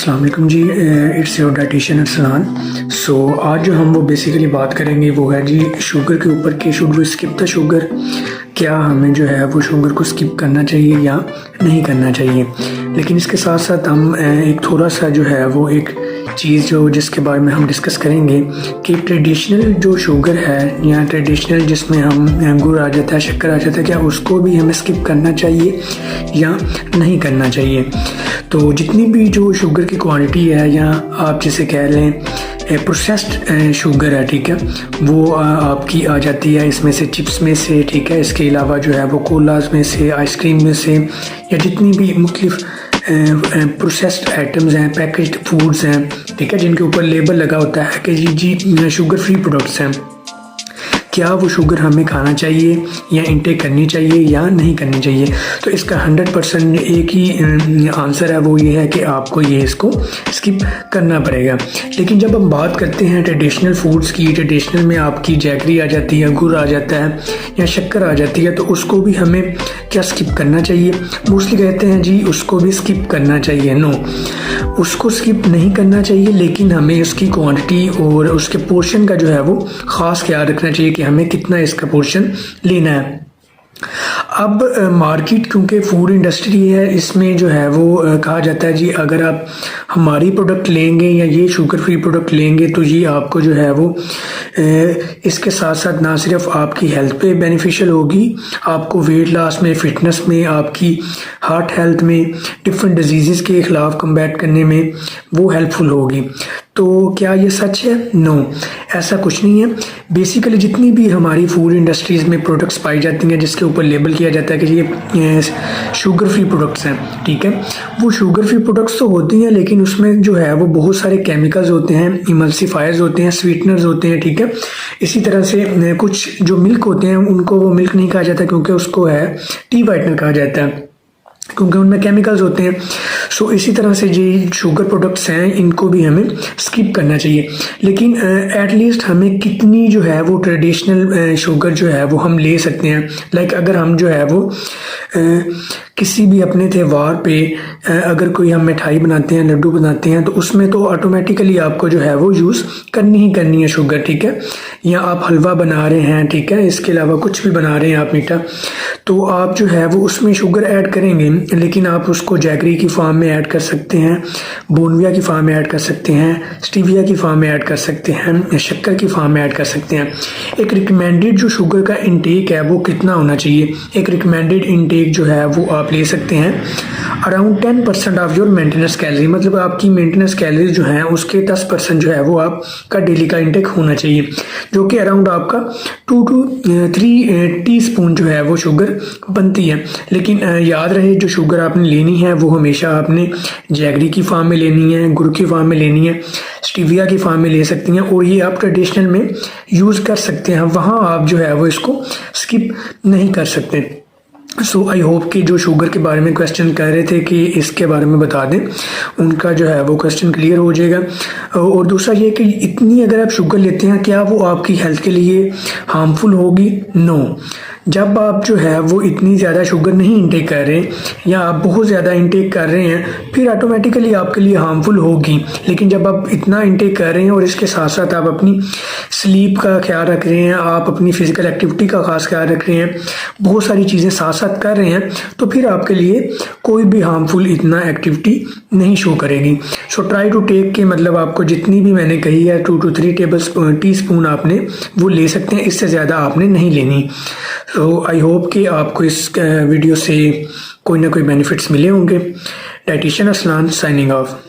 अस्सलाम वालेकुम जी, it's your dietitian Arsalan. सो आज जो हम वो बेसिकली बात करेंगे वो है जी शुगर के ऊपर कि should we skip the sugar, क्या हमें जो है वो शुगर को स्किप करना चाहिए या नहीं करना चाहिए। लेकिन इसके साथ साथ हम एक थोड़ा सा जो है वो एक चीज़ जो जिसके बारे में हम डिस्कस करेंगे कि ट्रेडिशनल जो शुगर है या ट्रेडिशनल जिसमें हम गुड़ आ जाता है, शक्कर आ जाता है, क्या उसको भी हमें स्किप करना चाहिए या नहीं करना चाहिए। तो जितनी भी जो शुगर की क्वांटिटी है या आप जिसे कह लें प्रोसेस्ड शुगर है, ठीक है, वो आपकी आ जाती है इसमें से चिप्स में से, ठीक है। इसके अलावा जो है वो कोलाज में से, आइसक्रीम में से, या जितनी भी मुख्तलिफ प्रोसेस्ड आइटम्स हैं, पैकेज्ड फूड्स हैं, ठीक है, जिनके ऊपर लेबल लगा होता है कि जी शुगर फ्री प्रोडक्ट्स हैं, क्या वो शुगर हमें खाना चाहिए या इंटेक करनी चाहिए या नहीं करनी चाहिए। तो इसका 100% एक ही आंसर है, वो ये है कि आपको ये इसको स्किप करना पड़ेगा। लेकिन जब हम बात करते हैं ट्रेडिशनल फूड्स की, ट्रेडिशनल में आपकी जैगरी आ जाती है, गुड़ आ जाता है या शक्कर आ जाती है, तो उसको भी हमें क्या स्किप करना चाहिए। मोस्टली कहते हैं जी उसको भी स्किप करना चाहिए। नो, उसको स्किप नहीं करना चाहिए, लेकिन हमें उसकी क्वांटिटी और उसके पोर्शन का जो है वो ख़ास ख्याल रखना चाहिए कि हमें कितना इसका पोर्शन लेना है। अब मार्केट क्योंकि फूड इंडस्ट्री है, इसमें जो है वो कहा जाता है जी अगर आप हमारी प्रोडक्ट लेंगे या ये शुगर फ्री प्रोडक्ट लेंगे तो ये आपको जो है वो इसके साथ साथ ना सिर्फ आपकी हेल्थ पे बेनिफिशियल होगी, आपको वेट लॉस में, फिटनेस में, आपकी हार्ट हेल्थ में, डिफरेंट डिजीज़ के ख़िलाफ़ कम्बैट करने में वो हेल्पफुल होगी। तो क्या ये सच है? नो, ऐसा कुछ नहीं है। बेसिकली जितनी भी हमारी फूड इंडस्ट्रीज़ में प्रोडक्ट्स पाई जाती हैं जिसके ऊपर लेबल किया जाता है कि ये शुगर फ्री प्रोडक्ट्स हैं, ठीक है, वो शुगर फ्री प्रोडक्ट्स तो होती हैं, लेकिन उसमें जो है वो बहुत सारे केमिकल्स होते हैं, इमल्सिफायर्स होते हैं, स्वीटनर्स होते हैं, ठीक है। इसी तरह से कुछ जो मिल्क होते हैं उनको वो मिल्क नहीं कहा जाता क्योंकि उसको है टी वाइटनर कहा जाता है, क्योंकि उनमें केमिकल्स होते हैं। सो इसी तरह से जो शुगर प्रोडक्ट्स हैं इनको भी हमें स्किप करना चाहिए। लेकिन एटलीस्ट हमें कितनी जो है वो ट्रेडिशनल शुगर जो है वो हम ले सकते हैं। लाइक अगर हम जो है वो किसी भी अपने त्यौहार पे अगर कोई हम मिठाई बनाते हैं, लड्डू बनाते हैं, तो उसमें तो ऑटोमेटिकली आपको जो है वो यूज़ करनी ही करनी है शुगर, ठीक है। या आप हलवा बना रहे हैं, ठीक है, इसके अलावा कुछ भी बना रहे हैं आप मीठा, तो आप जो है वो उसमें शुगर ऐड करेंगे, लेकिन आप उसको जैगरी की फॉर्म में ऐड कर सकते हैं, बोनविया की फॉर्म में ऐड कर सकते हैं, स्टीविया की फॉर्म में ऐड कर सकते हैं, शक्कर की फॉर्म में ऐड कर सकते हैं। एक रिकमेंडेड जो शुगर का इंटेक है वो कितना होना चाहिए, एक रिकमेंडेड इंटेक जो है वो आप ले सकते हैं around 10% of your maintenance calorie, मतलब आपकी मेंटेनेंस कैलोरी जो है उसके 10% जो है वो आपका डेली का इंटेक होना चाहिए, जो कि अराउंड आपका 2 to 3 टीस्पून जो है वो शुगर बनती है। लेकिन याद रहे जो शुगर आपने लेनी है वो हमेशा आपने जैगरी की फॉर्म में लेनी है, गुड़ की फॉर्म में लेनी है, स्टीविया की फॉर्म में ले सकती हैं, और ये आप ट्रेडिशनल में यूज़ कर सकते हैं, वहाँ आप जो है वो इसको स्किप नहीं कर सकते। सो आई होप कि जो शुगर के बारे में क्वेश्चन कर रहे थे कि इसके बारे में बता दें, उनका जो है वो क्वेश्चन क्लियर हो जाएगा। और दूसरा ये कि इतनी अगर आप शुगर लेते हैं क्या वो आपकी हेल्थ के लिए हार्मफुल होगी? नो। जब आप जो है वो इतनी ज़्यादा शुगर नहीं इंटेक कर रहे या आप बहुत ज़्यादा इंटेक कर रहे हैं फिर ऑटोमेटिकली आपके लिए हार्मफुल होगी। लेकिन जब आप इतना इंटेक कर रहे हैं और इसके साथ साथ आप अपनी स्लीप का ख्याल रख रहे हैं, आप अपनी फिजिकल एक्टिविटी का खास ख्याल रख रहे हैं, बहुत सारी चीज़ें साथ साथ कर रहे हैं, तो फिर आपके लिए कोई भी हार्मफुल इतना एक्टिविटी नहीं शो करेगी। सो ट्राई टू टेक के मतलब आपको जितनी भी मैंने कही है 2 to 3 टीस्पून आपने वो ले सकते हैं, इससे ज़्यादा आपने नहीं लेनी। तो आई होप कि आपको इस वीडियो से कोई ना कोई बेनिफिट्स मिले होंगे। Dietitian Arsalan signing off.